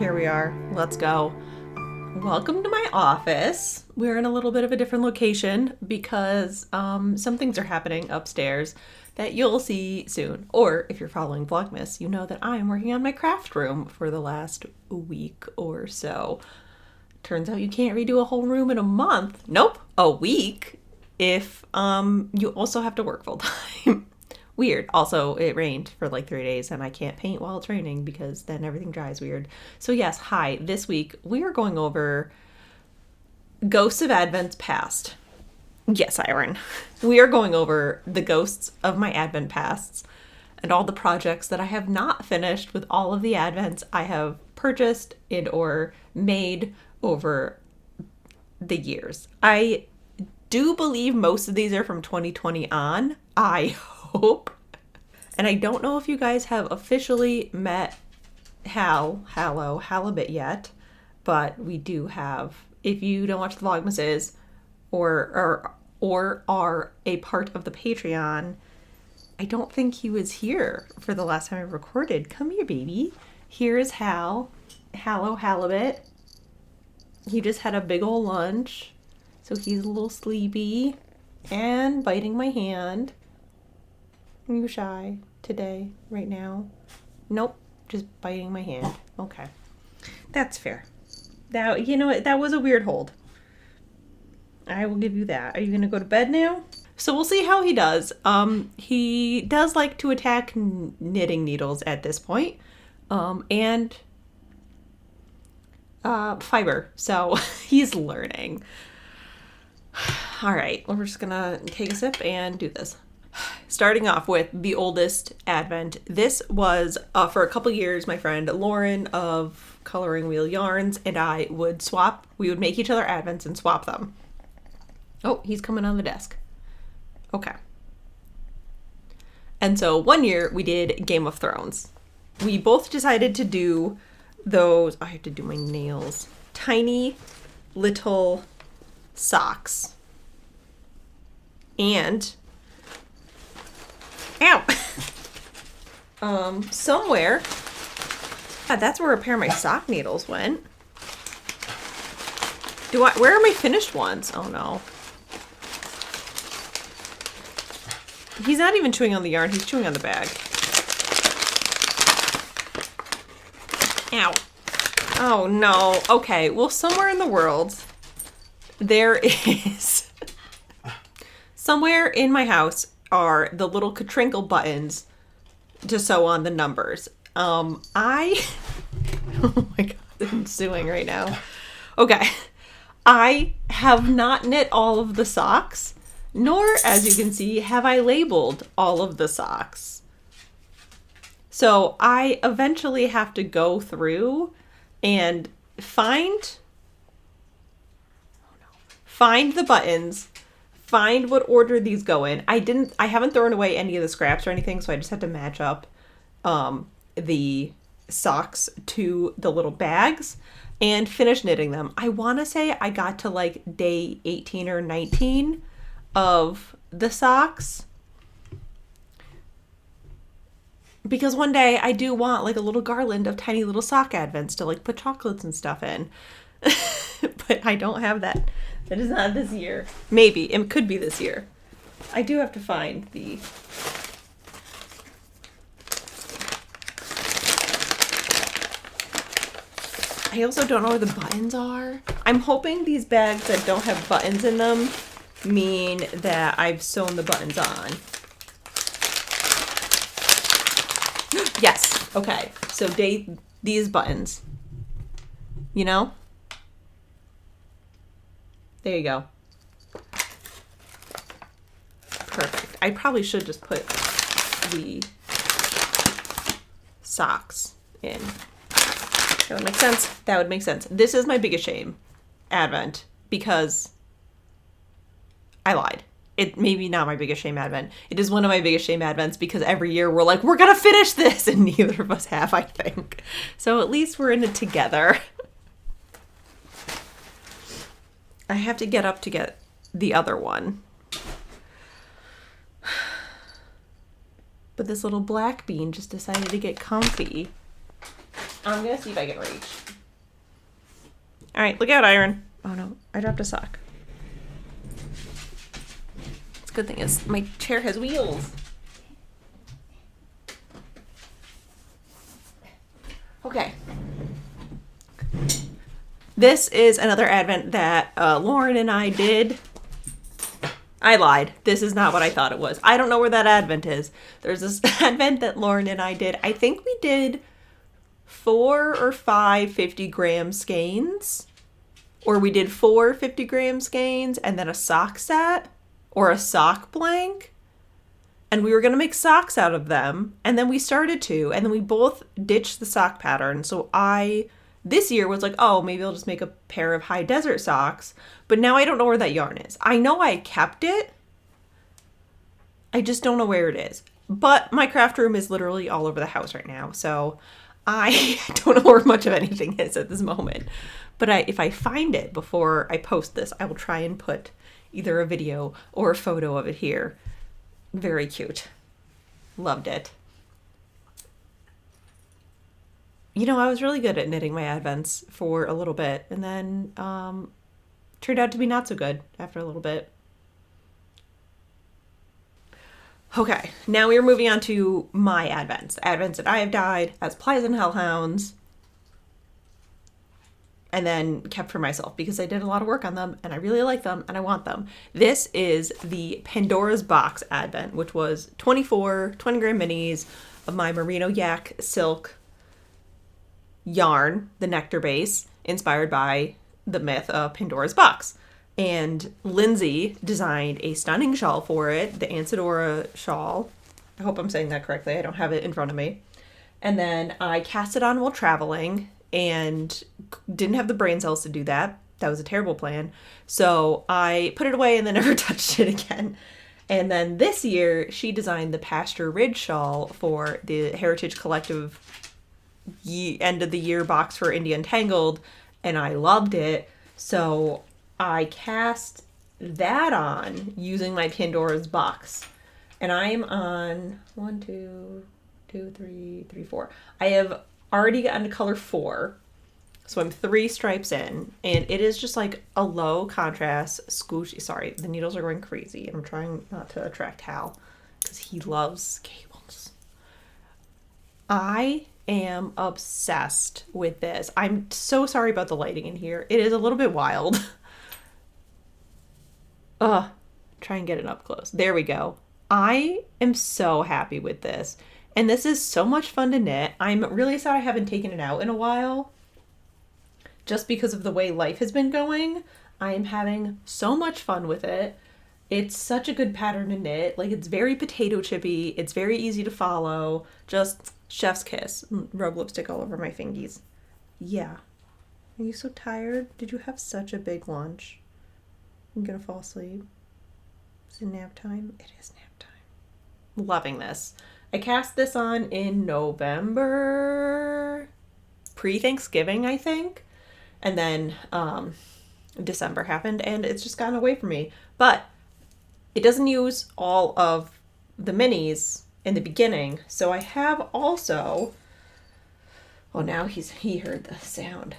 Here we are. Let's go. Welcome to my office. We're in a little bit of a different location because some things are happening upstairs that you'll see soon. Or if you're following Vlogmas, you know that I'm working on my craft room for the last week or so. Turns out you can't redo a whole room in a month. Nope, a week if you also have to work full time. Weird. Also, it rained for like 3 days and I can't paint while it's raining because then everything dries weird. So yes, hi. This week we are going over Ghosts of Advents Past. Yes, Iron. We are going over the ghosts of my Advent pasts and all the projects that I have not finished with all of the Advents I have purchased and or made over the years. I do believe most of these are from 2020 on. I hope. And I don't know if you guys have officially met Halibut yet, but we do have. If you don't watch the Vlogmases or are a part of the Patreon, I don't think he was here for the last time I recorded. Come here, baby. Here is Halibut. He just had a big old lunch, so he's a little sleepy and biting my hand. Are you shy today, right now? Nope, just biting my hand. Okay, that's fair. That, you know what, that was a weird hold. I will give you that. Are you gonna go to bed now? So we'll see how he does. He does like to attack knitting needles at this point, and fiber. So he's learning. All right, well, we're just gonna take a sip and do this. Starting off with the oldest Advent. This was, for a couple years, my friend Lauren of Coloring Wheel Yarns and I would swap. We would make each other Advents and swap them. Oh, he's coming on the desk. Okay. And so one year we did Game of Thrones. We both decided to do those, I have to do my nails, tiny little socks. And ow! Somewhere. God, that's where a pair of my sock needles went. Where are my finished ones? Oh no. He's not even chewing on the yarn, he's chewing on the bag. Ow. Oh no. Okay, well, somewhere in the world, there is. Somewhere in my house are the little Katrinkle buttons to sew on the numbers. Oh my god, I'm suing right now. Okay. I have not knit all of the socks, nor, as you can see, have I labeled all of the socks. So I eventually have to go through and find the buttons, find what order these go in. I haven't thrown away any of the scraps or anything, so I just had to match up the socks to the little bags and finish knitting them. I want to say I got to like day 18 or 19 of the socks. Because one day I do want like a little garland of tiny little sock advents to like put chocolates and stuff in. But I don't have that. That is not this year. Maybe. It could be this year. I do have to find the... I also don't know where the buttons are. I'm hoping these bags that don't have buttons in them mean that I've sewn the buttons on. Yes. Okay. So these buttons. You know? There you go. Perfect. I probably should just put the socks in. That would make sense. That would make sense. This is my biggest shame, Advent, because I lied. It maybe not my biggest shame Advent. It is one of my biggest shame Advents because every year we're like, we're gonna finish this, and neither of us have, I think. So at least we're in it together. I have to get up to get the other one. But this little black bean just decided to get comfy. I'm gonna see if I can reach. All right, look out, iron. Oh no, I dropped a sock. It's a good thing is my chair has wheels. Okay. This is another advent that Lauren and I did. I lied. This is not what I thought it was. I don't know where that advent is. There's this advent that Lauren and I did. I think we did 4 or 5 50-gram skeins. Or we did 4 50-gram skeins and then a sock set or a sock blank. And we were going to make socks out of them. And then we started to. And then we both ditched the sock pattern. So this year was like, oh, maybe I'll just make a pair of high desert socks. But now I don't know where that yarn is. I know I kept it. I just don't know where it is. But my craft room is literally all over the house right now. So I don't know where much of anything is at this moment. But if I find it before I post this, I will try and put either a video or a photo of it here. Very cute. Loved it. You know, I was really good at knitting my advents for a little bit, and then turned out to be not so good after a little bit. Okay, now we are moving on to my advents. Advents that I have dyed as Plies and Hellhounds, and then kept for myself because I did a lot of work on them, and I really like them, and I want them. This is the Pandora's Box advent, which was 24 20-gram minis of my merino yak silk yarn, the nectar base, inspired by the myth of Pandora's Box. And Lindsay designed a stunning shawl for it, the Ansadora shawl. I hope I'm saying that correctly. I don't have it in front of me. And then I cast it on while traveling and didn't have the brain cells to do that. That was a terrible plan. So I put it away and then never touched it again. And then this year, she designed the Pasture Ridge shawl for the Heritage Collective end of the year box for India Untangled, and I loved it. So I cast that on using my Pandora's Box. And I'm on 1, 2, 2, 3, 3, 4. I have already gotten to color 4. So I'm 3 stripes in, and it is just like a low contrast squishy. Sorry, the needles are going crazy, and I'm trying not to attract Hal because he loves cables. I am obsessed with this. I'm so sorry about the lighting in here. It is a little bit wild. Try and get it up close. There we go. I am so happy with this. And this is so much fun to knit. I'm really sad I haven't taken it out in a while. Just because of the way life has been going. I am having so much fun with it. It's such a good pattern to knit. Like, it's very potato chippy. It's very easy to follow. Just chef's kiss. Rub lipstick all over my fingies. Yeah. Are you so tired? Did you have such a big lunch? I'm gonna fall asleep. Is it nap time? It is nap time. Loving this. I cast this on in November. Pre-Thanksgiving, I think. And then December happened, and it's just gotten away from me. But it doesn't use all of the minis in the beginning. So I have also, well, now he heard the sound.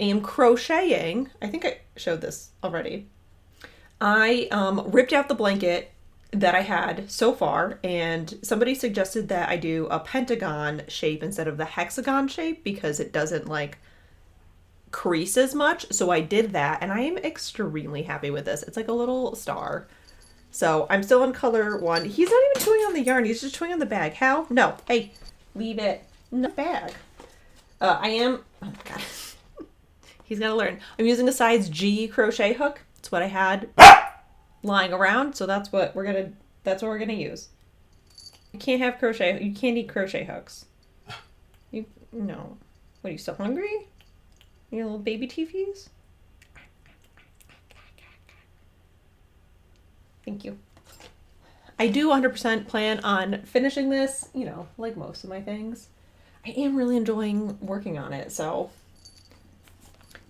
Am crocheting. I think I showed this already. I ripped out the blanket that I had so far, and somebody suggested that I do a pentagon shape instead of the hexagon shape because it doesn't like crease as much. So I did that, and I am extremely happy with this. It's like a little star. So I'm still in color 1. He's not even chewing on the yarn. He's just chewing on the bag. Hal? No. Hey, leave it in the bag. I am, oh my God. He's got to learn. I'm using a size G crochet hook. It's what I had lying around. So that's what we're going to use. You can't have crochet. You can't eat crochet hooks. No. What, are you still hungry? Your little baby teefies? Thank you. I do 100% plan on finishing this, you know, like most of my things. I am really enjoying working on it, so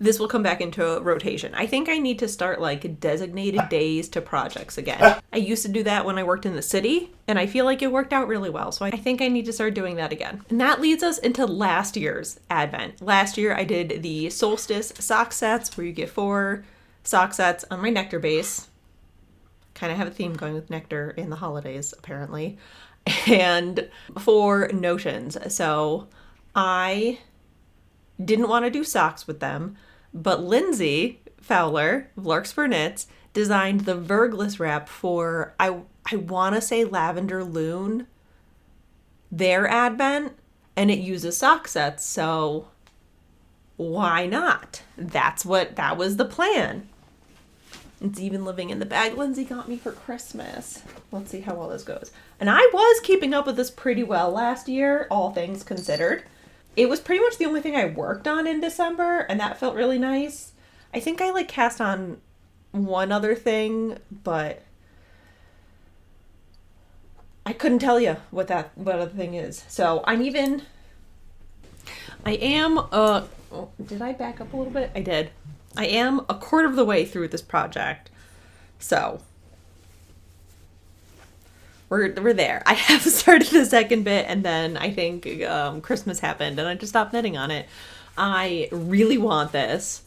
this will come back into rotation. I think I need to start like designated days to projects again. I used to do that when I worked in the city, and I feel like it worked out really well. So I think I need to start doing that again. And that leads us into last year's Advent. Last year I did the solstice sock sets where you get 4 sock sets on my nectar base. Kind of have a theme going with nectar in the holidays, apparently. And 4 notions. So I didn't want to do socks with them, but Lindsay Fowler of Larkspur Knits designed the Vergless wrap for, I want to say Lavender Loon, their Advent, and it uses sock sets, so why not? That was the plan. It's even living in the bag Lindsay got me for Christmas. Let's see how well this goes. And I was keeping up with this pretty well last year, all things considered. It was pretty much the only thing I worked on in December, and that felt really nice. I think I like cast on one other thing, but I couldn't tell you what other thing is. So did I back up a little bit? I did. I am a quarter of the way through this project. So we're there. I have started the second bit, and then I think Christmas happened and I just stopped knitting on it. I really want this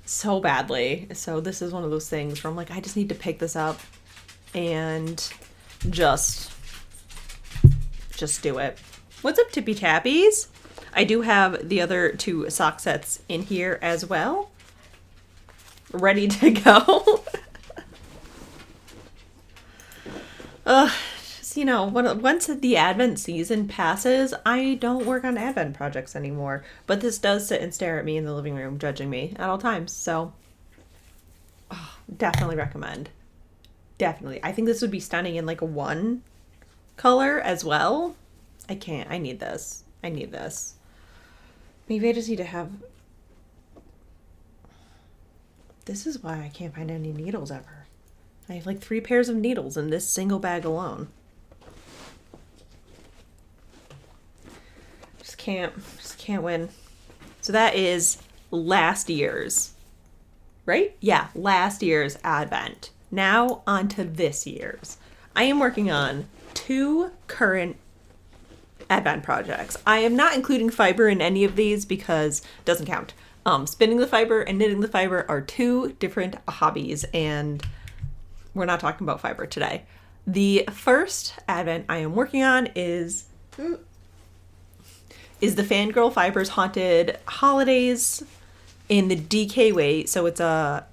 so badly. So this is one of those things where I'm like, I just need to pick this up and just do it. What's up, Tippy Tappies? I do have the other 2 sock sets in here as well, ready to go. Once the Advent season passes, I don't work on Advent projects anymore. But this does sit and stare at me in the living room, judging me at all times. So, definitely recommend. Definitely. I think this would be stunning in like a 1 color as well. I need this. Maybe I just need to have... This is why I can't find any needles ever. I have like 3 pairs of needles in this single bag alone. Just can't win. So that is last year's, right? Yeah, last year's Advent. Now on to this year's. I am working on 2 current Advent projects. I am not including fiber in any of these because it doesn't count. Spinning the fiber and knitting the fiber are 2 different hobbies, and we're not talking about fiber today. The first Advent I am working on is the Fangirl Fibers Haunted Holidays in the DK weight. So it's I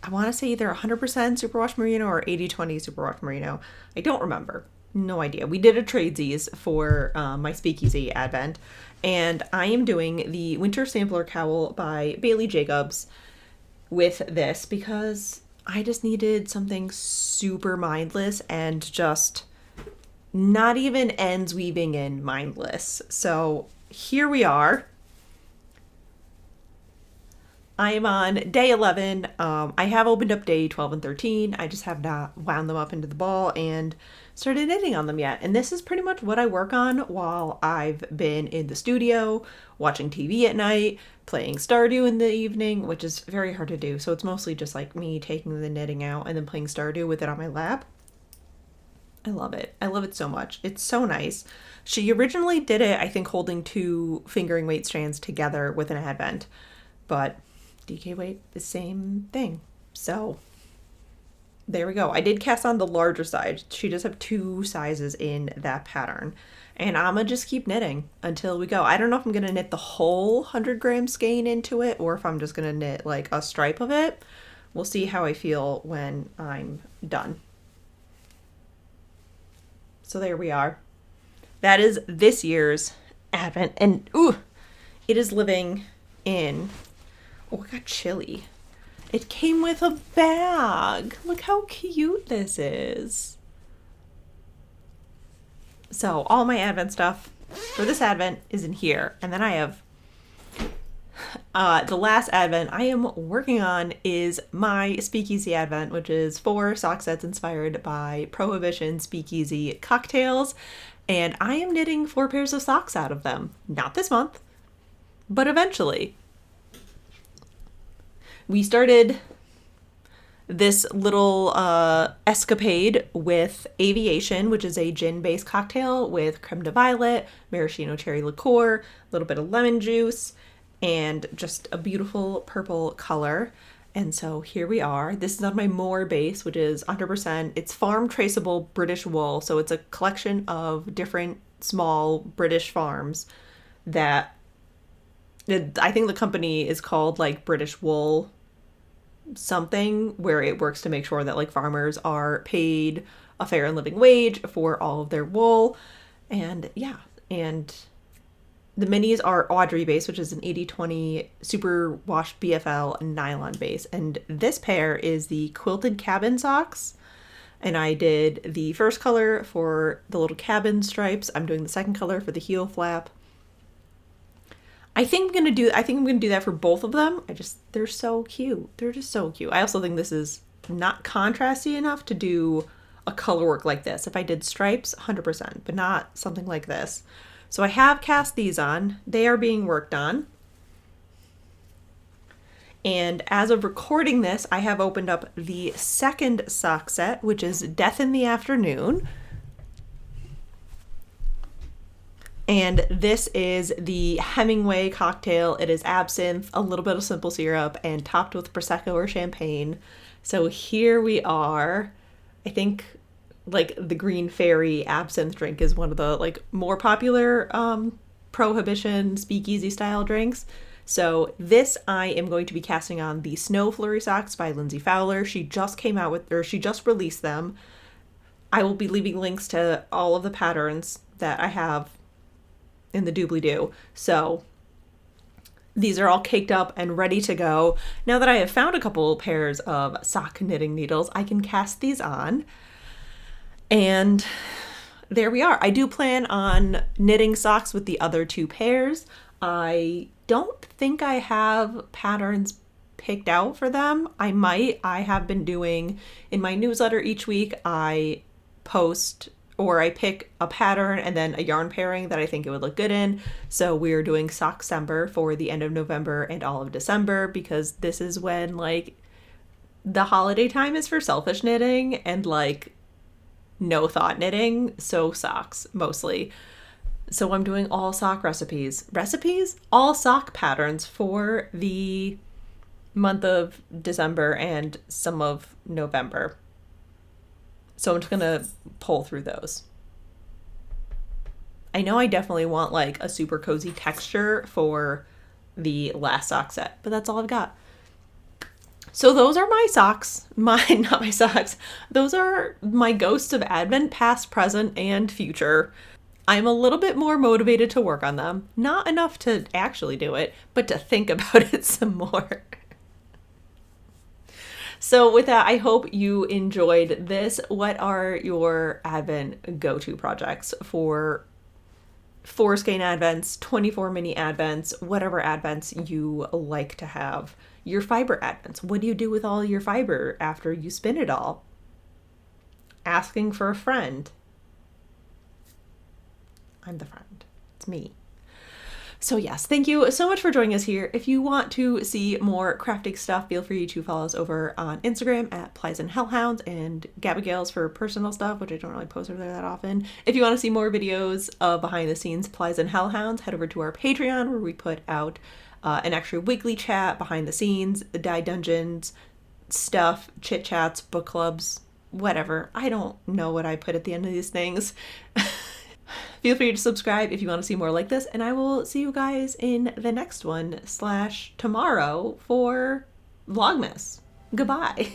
want to say either 100% superwash merino or 80-20 superwash merino. I don't remember. No idea. We did a tradesies for my Speakeasy Advent, and I am doing the Winter Sampler Cowl by Bailey Jacobs with this because I just needed something super mindless and just not even ends weaving in mindless. So here we are. I am on day 11. I have opened up day 12 and 13. I just have not wound them up into the ball and started knitting on them yet. And this is pretty much what I work on while I've been in the studio, watching TV at night, playing Stardew in the evening, which is very hard to do. So it's mostly just like me taking the knitting out and then playing Stardew with it on my lap. I love it. I love it so much. It's so nice. She originally did it, I think, holding 2 fingering weight strands together with an Advent, but DK weight, the same thing. So there we go. I did cast on the larger size. She does have 2 sizes in that pattern. And I'm going to just keep knitting until we go. I don't know if I'm going to knit the whole 100-gram skein into it or if I'm just going to knit like a stripe of it. We'll see how I feel when I'm done. So there we are. That is this year's Advent. And it is living in... Oh, it got chilly. It came with a bag. Look how cute this is. So all my Advent stuff for this Advent is in here. And then I have the last Advent I am working on is my Speakeasy Advent, which is 4 sock sets inspired by Prohibition Speakeasy cocktails. And I am knitting 4 pairs of socks out of them. Not this month, but eventually. We started this little escapade with Aviation, which is a gin-based cocktail with creme de violet, maraschino cherry liqueur, a little bit of lemon juice, and just a beautiful purple color. And so here we are. This is on my Moor base, which is 100%. It's farm traceable British wool. So it's a collection of different small British farms that I think the company is called like British Wool something, where it works to make sure that like farmers are paid a fair and living wage for all of their wool. And yeah, and the minis are Audrey base, which is an 80/20 super washed BFL nylon base. And this pair is the quilted cabin socks. And I did the first color for the little cabin stripes. I'm doing the second color for the heel flap. I think I'm gonna do that for both of them. They're so cute. They're just so cute. I also think this is not contrasty enough to do a color work like this. If I did stripes, 100%, but not something like this. So I have cast these on. They are being worked on. And as of recording this, I have opened up the second sock set, which is Death in the Afternoon. And this is the Hemingway cocktail. It is absinthe, a little bit of simple syrup, and topped with Prosecco or champagne. So here we are. I think like the Green Fairy absinthe drink is one of the like more popular prohibition speakeasy style drinks. So this I am going to be casting on the Snow Flurry socks by Lindsay Fowler. She just released them. I will be leaving links to all of the patterns that I have in the doobly-doo. So these are all caked up and ready to go. Now that I have found a couple pairs of sock knitting needles, I can cast these on. And there we are. I do plan on knitting socks with the other two pairs. I don't think I have patterns picked out for them. I might. I have been doing, in my newsletter each week, I post or I pick a pattern and then a yarn pairing that I think it would look good in. So we're doing Sockcember for the end of November and all of December, because this is when like the holiday time is for selfish knitting and like no thought knitting. So socks mostly. So I'm doing all sock all sock patterns for the month of December and some of November. So I'm just gonna pull through those. I know I definitely want like a super cozy texture for the last sock set, but that's all I've got. So those are my socks. Not my socks. Those are my ghosts of Advent, past, present, and future. I'm a little bit more motivated to work on them. Not enough to actually do it, but to think about it some more. So with that, I hope you enjoyed this. What are your Advent go-to projects for 4 skein Advents, 24 mini Advents, whatever Advents you like to have? Your fiber Advents. What do you do with all your fiber after you spin it all? Asking for a friend. I'm the friend. It's me. So yes, thank you so much for joining us here. If you want to see more crafting stuff, feel free to follow us over on Instagram at Plies and Hellhounds, and Gabigail's for personal stuff, which I don't really post over there that often. If you want to see more videos of behind the scenes Plies and Hellhounds, head over to our Patreon, where we put out an extra weekly chat behind the scenes, Die Dungeons stuff, chit chats, book clubs, whatever. I don't know what I put at the end of these things. Feel free to subscribe if you want to see more like this, and I will see you guys in the next one / tomorrow for Vlogmas. Goodbye.